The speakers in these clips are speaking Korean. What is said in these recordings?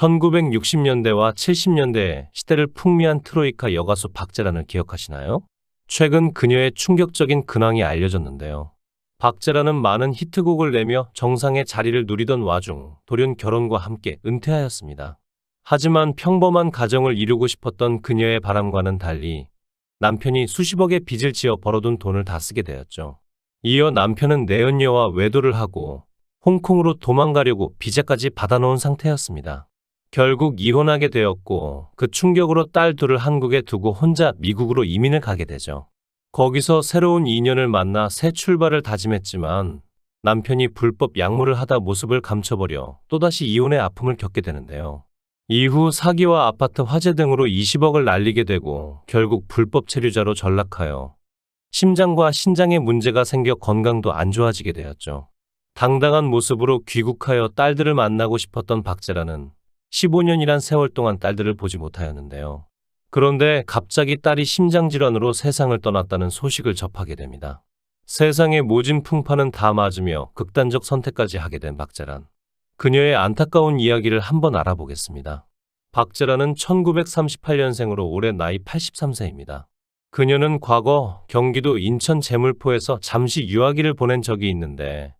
1960년대와 70년대에 시대를 풍미한 트로이카 여가수 박재란을 기억하시나요? 최근 그녀의 충격적인 근황이 알려졌는데요. 박재란은 많은 히트곡을 내며 정상의 자리를 누리던 와중 돌연 결혼과 함께 은퇴하였습니다. 하지만 평범한 가정을 이루고 싶었던 그녀의 바람과는 달리 남편이 수십억의 빚을 지어 벌어둔 돈을 다 쓰게 되었죠. 이어 남편은 내연녀와 외도를 하고 홍콩으로 도망가려고 비자까지 받아놓은 상태였습니다. 결국 이혼하게 되었고 그 충격으로 딸 둘을 한국에 두고 혼자 미국으로 이민을 가게 되죠. 거기서 새로운 인연을 만나 새 출발을 다짐했지만 남편이 불법 약물을 하다 모습을 감춰버려 또다시 이혼의 아픔을 겪게 되는데요. 이후 사기와 아파트 화재 등으로 20억을 날리게 되고 결국 불법 체류자로 전락하여 심장과 신장에 문제가 생겨 건강도 안 좋아지게 되었죠. 당당한 모습으로 귀국하여 딸들을 만나고 싶었던 박재란은 15년이란 세월 동안 딸들을 보지 못하였는데요. 그런데 갑자기 딸이 심장질환으로 세상을 떠났다는 소식을 접하게 됩니다. 세상의 모진 풍파는 다 맞으며 극단적 선택까지 하게 된 박재란. 그녀의 안타까운 이야기를 한번 알아보겠습니다. 박재란은 1938년생으로 올해 나이 83세입니다. 그녀는 과거 경기도 인천 제물포에서 잠시 유아기를 보낸 적이 있는데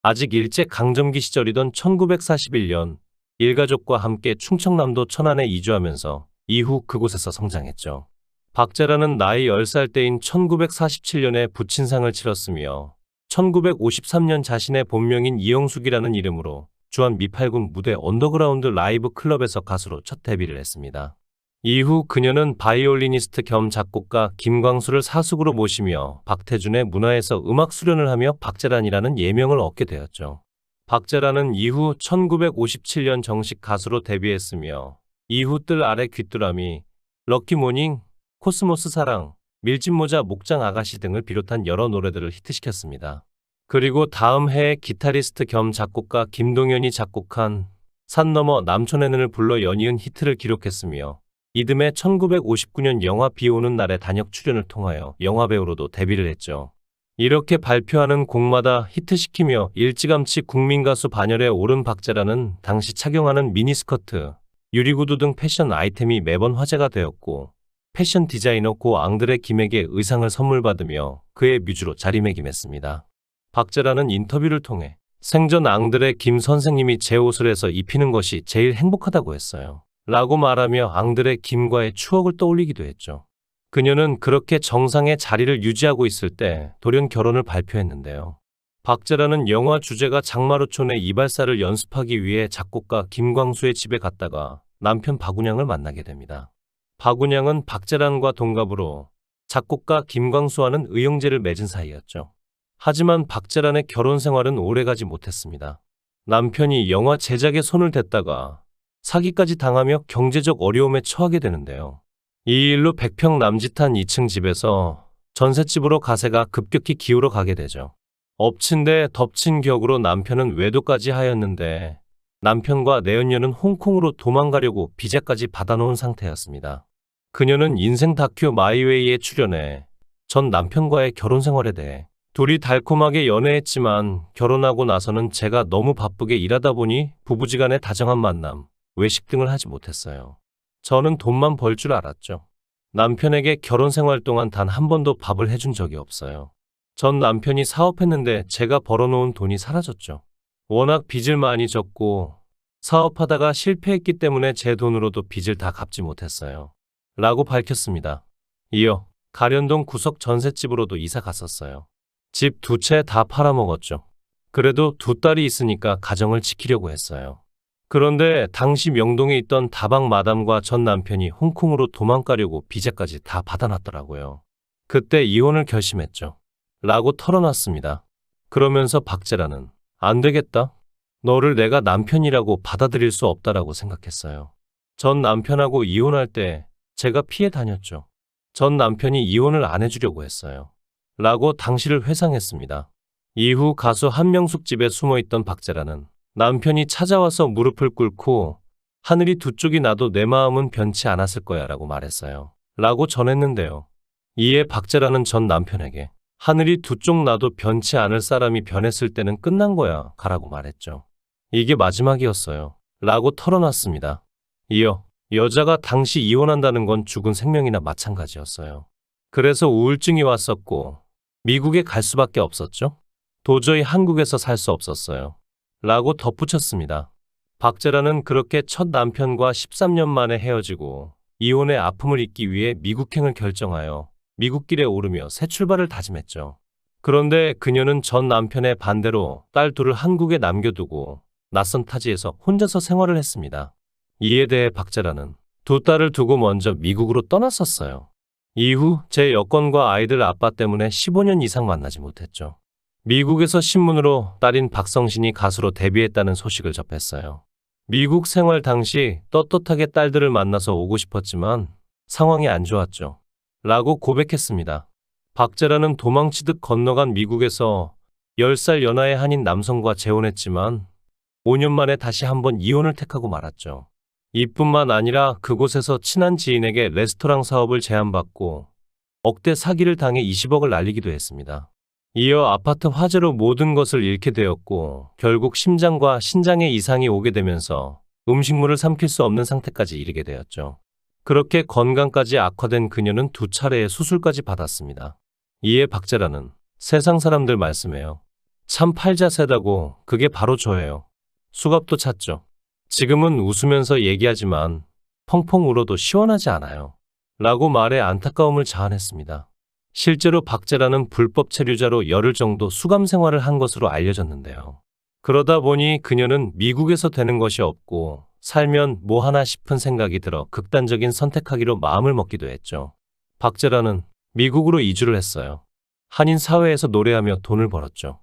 아직 일제강점기 시절이던 1941년 일가족과 함께 충청남도 천안에 이주하면서 이후 그곳에서 성장했죠. 박재란은 나이 10살 때인 1947년에 부친상을 치렀으며 1953년 자신의 본명인 이영숙이라는 이름으로 주한 미팔군 무대 언더그라운드 라이브 클럽에서 가수로 첫 데뷔를 했습니다. 이후 그녀는 바이올리니스트 겸 작곡가 김광수를 사숙으로 모시며 박태준의 문화에서 음악 수련을 하며 박재란이라는 예명을 얻게 되었죠. 박재란은 이후 1957년 정식 가수로 데뷔했으며 이후 뜰 아래 귀뚜라미, 럭키모닝, 코스모스 사랑, 밀짚모자 목장 아가씨 등을 비롯한 여러 노래들을 히트시켰습니다. 그리고 다음 해에 기타리스트 겸 작곡가 김동현이 작곡한 산 너머 남촌의 눈을 불러 연이은 히트를 기록했으며 이듬해 1959년 영화 비 오는 날에 단역 출연을 통하여 영화배우로도 데뷔를 했죠. 이렇게 발표하는 곡마다 히트시키며 일찌감치 국민가수 반열에 오른 박재란은 당시 착용하는 미니스커트, 유리구두 등 패션 아이템이 매번 화제가 되었고 패션 디자이너 고 앙드레 김에게 의상을 선물 받으며 그의 뮤즈로 자리매김했습니다. 박재란은 인터뷰를 통해 생전 앙드레 김 선생님이 제 옷을 해서 입히는 것이 제일 행복하다고 했어요. 라고 말하며 앙드레 김과의 추억을 떠올리기도 했죠. 그녀는 그렇게 정상의 자리를 유지하고 있을 때 돌연 결혼을 발표했는데요. 박재란은 영화 주제가 장마루촌의 이발사를 연습하기 위해 작곡가 김광수의 집에 갔다가 남편 박운양을 만나게 됩니다. 박운양은 박재란과 동갑으로 작곡가 김광수와는 의형제를 맺은 사이였죠. 하지만 박재란의 결혼 생활은 오래가지 못했습니다. 남편이 영화 제작에 손을 댔다가 사기까지 당하며 경제적 어려움에 처하게 되는데요. 이 일로 100평 남짓한 2층 집에서 전셋집으로 가세가 급격히 기울어 가게 되죠. 엎친 데 덮친 격으로 남편은 외도까지 하였는데 남편과 내연녀는 홍콩으로 도망가려고 비자까지 받아놓은 상태였습니다. 그녀는 인생 다큐 마이웨이에 출연해 전 남편과의 결혼 생활에 대해 둘이 달콤하게 연애했지만 결혼하고 나서는 제가 너무 바쁘게 일하다 보니 부부지간의 다정한 만남, 외식 등을 하지 못했어요. 저는 돈만 벌 줄 알았죠. 남편에게 결혼 생활 동안 단 한 번도 밥을 해준 적이 없어요. 전 남편이 사업했는데 제가 벌어놓은 돈이 사라졌죠. 워낙 빚을 많이 졌고 사업하다가 실패했기 때문에 제 돈으로도 빚을 다 갚지 못했어요. 라고 밝혔습니다. 이어 가련동 구석 전셋집으로도 이사 갔었어요. 집 2채 다 팔아먹었죠. 그래도 2딸이 있으니까 가정을 지키려고 했어요. 그런데 당시 명동에 있던 다방 마담과 전 남편이 홍콩으로 도망가려고 비자까지 다 받아놨더라고요. 그때 이혼을 결심했죠. 라고 털어놨습니다. 그러면서 박재란은 안 되겠다. 너를 내가 남편이라고 받아들일 수 없다라고 생각했어요. 전 남편하고 이혼할 때 제가 피해 다녔죠. 전 남편이 이혼을 안 해주려고 했어요. 라고 당시를 회상했습니다. 이후 가수 한명숙 집에 숨어있던 박재란은 남편이 찾아와서 무릎을 꿇고 하늘이 두 쪽이 나도 내 마음은 변치 않았을 거야 라고 말했어요. 라고 전했는데요. 이에 박재란은 전 남편에게 하늘이 두 쪽 나도 변치 않을 사람이 변했을 때는 끝난 거야 가라고 말했죠. 이게 마지막이었어요. 라고 털어놨습니다. 이어 여자가 당시 이혼한다는 건 죽은 생명이나 마찬가지였어요. 그래서 우울증이 왔었고 미국에 갈 수밖에 없었죠. 도저히 한국에서 살 수 없었어요. 라고 덧붙였습니다. 박재란은 그렇게 첫 남편과 13년 만에 헤어지고 이혼의 아픔을 잊기 위해 미국행을 결정하여 미국길에 오르며 새 출발을 다짐했죠. 그런데 그녀는 전 남편의 반대로 딸 둘을 한국에 남겨두고 낯선 타지에서 혼자서 생활을 했습니다. 이에 대해 박재란은 두 딸을 두고 먼저 미국으로 떠났었어요. 이후 제 여권과 아이들 아빠 때문에 15년 이상 만나지 못했죠. 미국에서 신문으로 딸인 박성신이 가수로 데뷔했다는 소식을 접했어요. 미국 생활 당시 떳떳하게 딸들을 만나서 오고 싶었지만 상황이 안 좋았죠. 라고 고백했습니다. 박재란은 도망치듯 건너간 미국에서 10살 연하의 한인 남성과 재혼했지만 5년 만에 다시 한번 이혼을 택하고 말았죠. 이뿐만 아니라 그곳에서 친한 지인에게 레스토랑 사업을 제안받고 억대 사기를 당해 20억을 날리기도 했습니다. 이어 아파트 화재로 모든 것을 잃게 되었고 결국 심장과 신장에 이상이 오게 되면서 음식물을 삼킬 수 없는 상태까지 이르게 되었죠. 그렇게 건강까지 악화된 그녀는 2차례의 수술까지 받았습니다. 이에 박재란은 세상 사람들 말씀해요. 참 팔자세다고 그게 바로 저예요. 수갑도 찼죠. 지금은 웃으면서 얘기하지만 펑펑 울어도 시원하지 않아요. 라고 말해 안타까움을 자아냈습니다. 실제로 박재란은 불법 체류자로 열흘 정도 수감 생활을 한 것으로 알려졌는데요. 그러다 보니 그녀는 미국에서 되는 것이 없고 살면 뭐 하나 싶은 생각이 들어 극단적인 선택하기로 마음을 먹기도 했죠. 박재란은 미국으로 이주를 했어요. 한인 사회에서 노래하며 돈을 벌었죠.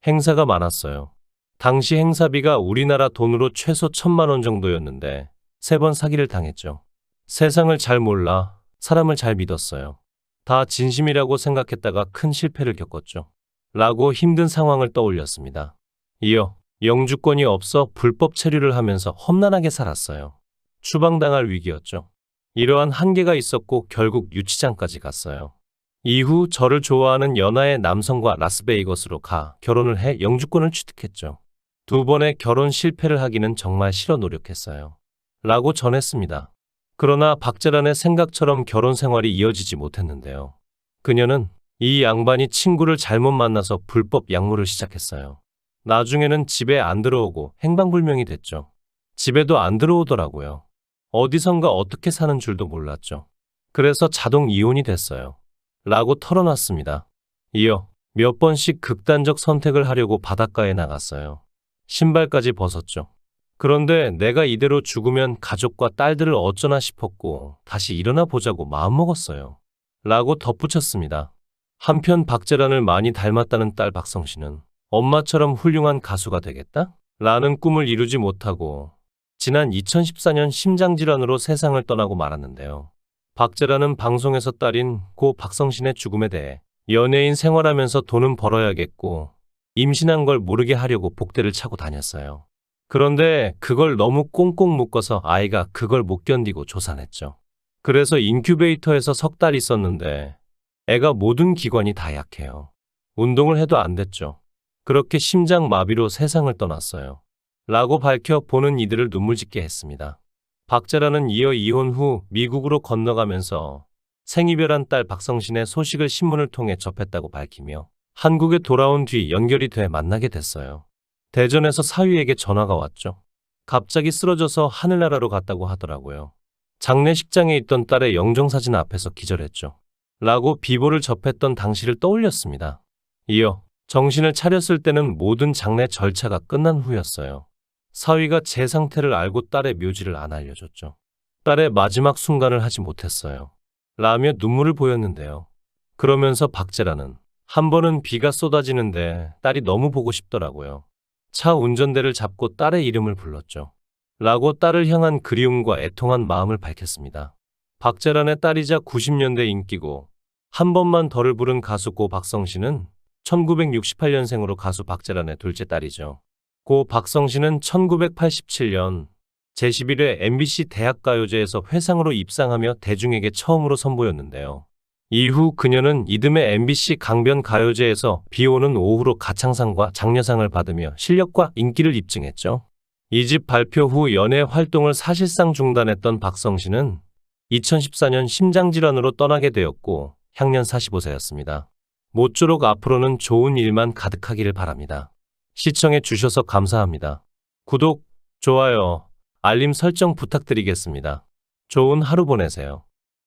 행사가 많았어요. 당시 행사비가 우리나라 돈으로 최소 1,000만 원 정도였는데 3번 사기를 당했죠. 세상을 잘 몰라 사람을 잘 믿었어요. 다 진심이라고 생각했다가 큰 실패를 겪었죠. 라고 힘든 상황을 떠올렸습니다. 이어 영주권이 없어 불법 체류를 하면서 험난하게 살았어요. 추방당할 위기였죠. 이러한 한계가 있었고 결국 유치장까지 갔어요. 이후 저를 좋아하는 연하의 남성과 라스베이거스로 가 결혼을 해 영주권을 취득했죠. 2번의 결혼 실패를 하기는 정말 싫어 노력했어요. 라고 전했습니다. 그러나 박재란의 생각처럼 결혼 생활이 이어지지 못했는데요. 그녀는 이 양반이 친구를 잘못 만나서 불법 약물을 시작했어요. 나중에는 집에 안 들어오고 행방불명이 됐죠. 집에도 안 들어오더라고요. 어디선가 어떻게 사는 줄도 몰랐죠. 그래서 자동 이혼이 됐어요. 라고 털어놨습니다. 이어 몇 번씩 극단적 선택을 하려고 바닷가에 나갔어요. 신발까지 벗었죠. 그런데 내가 이대로 죽으면 가족과 딸들을 어쩌나 싶었고 다시 일어나 보자고 마음먹었어요. 라고 덧붙였습니다. 한편 박재란을 많이 닮았다는 딸 박성신은 엄마처럼 훌륭한 가수가 되겠다? 라는 꿈을 이루지 못하고 지난 2014년 심장질환으로 세상을 떠나고 말았는데요. 박재란은 방송에서 딸인 고 박성신의 죽음에 대해 연예인 생활하면서 돈은 벌어야겠고 임신한 걸 모르게 하려고 복대를 차고 다녔어요. 그런데 그걸 너무 꽁꽁 묶어서 아이가 그걸 못 견디고 조산했죠. 그래서 인큐베이터에서 석 달 있었는데 애가 모든 기관이 다 약해요. 운동을 해도 안 됐죠. 그렇게 심장마비로 세상을 떠났어요. 라고 밝혀 보는 이들을 눈물짓게 했습니다. 박재란은 이어 이혼 후 미국으로 건너가면서 생이별한 딸 박성신의 소식을 신문을 통해 접했다고 밝히며 한국에 돌아온 뒤 연결이 돼 만나게 됐어요. 대전에서 사위에게 전화가 왔죠. 갑자기 쓰러져서 하늘나라로 갔다고 하더라고요. 장례식장에 있던 딸의 영정사진 앞에서 기절했죠. 라고 비보를 접했던 당시를 떠올렸습니다. 이어 정신을 차렸을 때는 모든 장례 절차가 끝난 후였어요. 사위가 제 상태를 알고 딸의 묘지를 안 알려줬죠. 딸의 마지막 순간을 하지 못했어요. 라며 눈물을 보였는데요. 그러면서 박재란은 한 번은 비가 쏟아지는데 딸이 너무 보고 싶더라고요. 차 운전대를 잡고 딸의 이름을 불렀죠. 라고 딸을 향한 그리움과 애통한 마음을 밝혔습니다. 박재란의 딸이자 90년대 인기고 한 번만 더를 부른 가수 고 박성신은 1968년생으로 가수 박재란의 둘째 딸이죠. 고 박성신은 1987년 제11회 MBC 대학가요제에서 회상으로 입상하며 대중에게 처음으로 선보였는데요. 이후 그녀는 이듬해 MBC 강변 가요제에서 비 오는 오후로 가창상과 장려상을 받으며 실력과 인기를 입증했죠. 2집 발표 후 연예 활동을 사실상 중단했던 박성신은 2014년 심장질환으로 떠나게 되었고 향년 45세였습니다. 모쪼록 앞으로는 좋은 일만 가득하기를 바랍니다. 시청해 주셔서 감사합니다. 구독, 좋아요, 알림 설정 부탁드리겠습니다. 좋은 하루 보내세요.